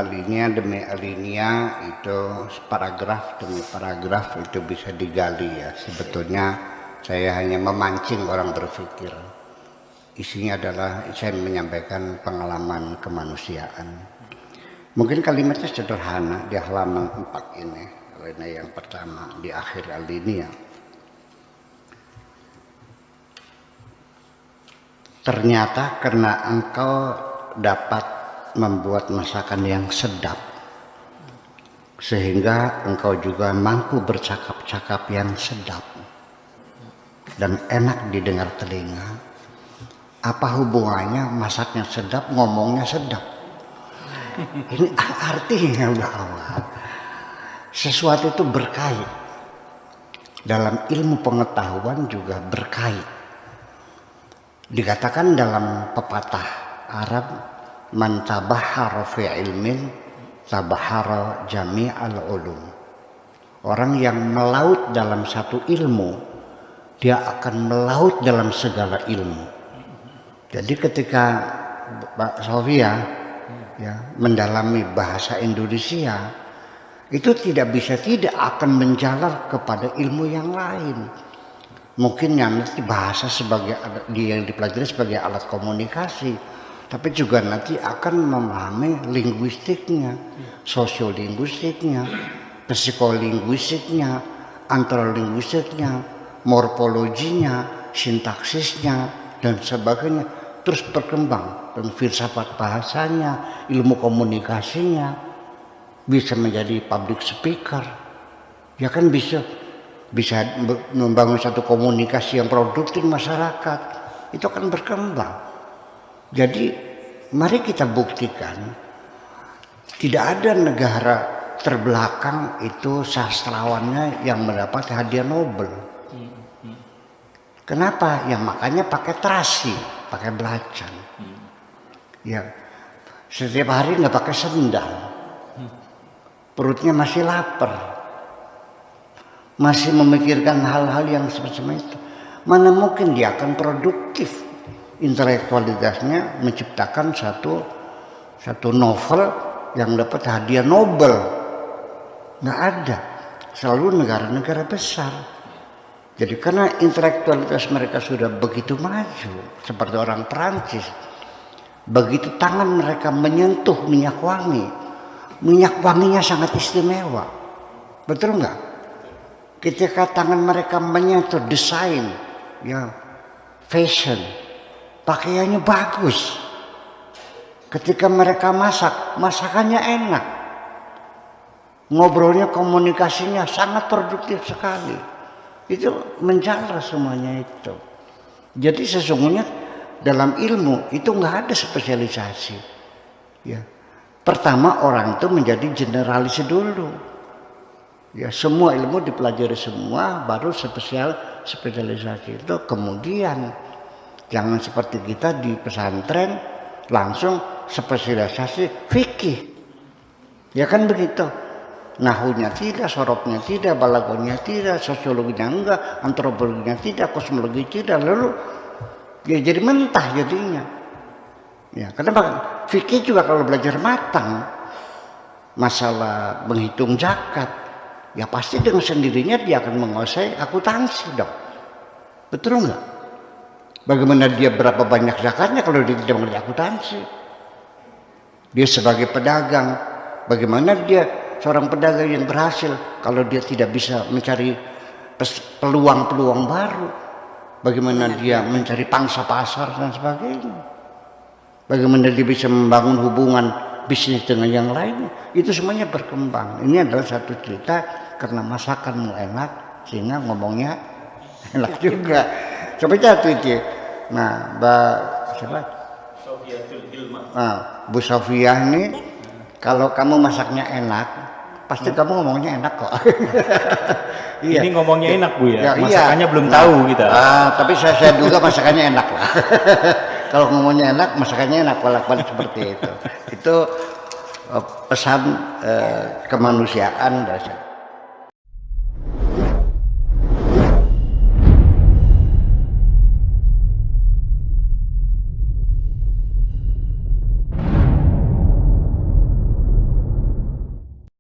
alinea demi alinea itu paragraf demi paragraf itu bisa digali ya. Sebetulnya saya hanya memancing orang berpikir. Isinya adalah saya menyampaikan pengalaman kemanusiaan. Mungkin kalimatnya sederhana di halaman 4 ini. Alinea yang pertama di akhir alinea. Ternyata karena engkau dapat membuat masakan yang sedap, sehingga engkau juga mampu bercakap-cakap yang sedap dan enak didengar telinga. Apa hubungannya masaknya sedap, ngomongnya sedap? Ini artinya bahwa sesuatu itu berkait. Dalam ilmu pengetahuan juga berkait. Dikatakan dalam pepatah Arab, man tabahhara fi ilmin tabahhara jami'al ulum. Orang yang melaut dalam satu ilmu, dia akan melaut dalam segala ilmu. Jadi ketika Pak Sofia ya mendalami bahasa Indonesia, itu tidak akan menjalar kepada ilmu yang lain. Mungkin nanti bahasa sebagai yang dipelajari sebagai alat komunikasi, tapi juga nanti akan memahami linguistiknya, sosiolinguistiknya, psikolinguistiknya, antrolinguistiknya, morfologinya, sintaksisnya dan sebagainya, terus berkembang dan filsafat bahasanya, ilmu komunikasinya, bisa menjadi public speaker, ya kan bisa membangun satu komunikasi yang produktif masyarakat, itu akan berkembang. Jadi mari kita buktikan tidak ada negara terbelakang itu sastrawannya yang mendapat hadiah Nobel. Kenapa? Ya makanya pakai terasi, pakai belacan. Ya setiap hari nggak pakai sendal, perutnya masih lapar, masih memikirkan hal-hal yang semacam itu. Mana mungkin dia akan produktif intelektualitasnya menciptakan satu novel yang dapat hadiah Nobel? Nggak ada. Selalu negara-negara besar. Jadi karena intelektualitas mereka sudah begitu maju, seperti orang Perancis, begitu tangan mereka menyentuh minyak wanginya sangat istimewa. Betul nggak? Ketika tangan mereka menyentuh desain, ya, fashion, pakaiannya bagus. Ketika mereka masak, masakannya enak. Ngobrolnya, komunikasinya sangat produktif sekali. Itu menjalar semuanya itu. Jadi sesungguhnya dalam ilmu itu nggak ada spesialisasi. Ya. Pertama orang itu menjadi generalis dulu. Ya semua ilmu dipelajari semua, baru spesialisasi itu. Kemudian jangan seperti kita di pesantren langsung spesialisasi fikih, ya kan begitu. Nahunya tidak, sorobnya tidak, balagonya tidak, sosiologinya enggak, antropologinya tidak, kosmologi tidak, lalu ya jadi mentah jadinya. Ya kenapa? Fikih juga kalau belajar matang masalah menghitung zakat, ya pasti dengan sendirinya dia akan menguasai akuntansi dong. Betul nggak? Bagaimana dia berapa banyak zakatnya kalau dia tidak mengerti akuntansi? Dia sebagai pedagang, bagaimana dia seorang pedagang yang berhasil kalau dia tidak bisa mencari peluang-peluang baru? Bagaimana dia mencari pangsa pasar dan sebagainya? Bagaimana dia bisa membangun hubungan bisnis dengan yang lain? Itu semuanya berkembang. Ini adalah satu cerita karena masakanmu enak sehingga ngomongnya enak juga. Coba jatuh itu. Nah, siapa? Bu Sofia ini kalau kamu masaknya enak, pasti kamu ngomongnya enak kok. Iya. Ini ngomongnya enak Bu ya. Masakannya iya. belum tahu kita. Tapi saya duga masakannya enak lah. Kalau ngomongnya enak, masakannya enak, balik seperti itu. Itu pesan kemanusiaan dasar.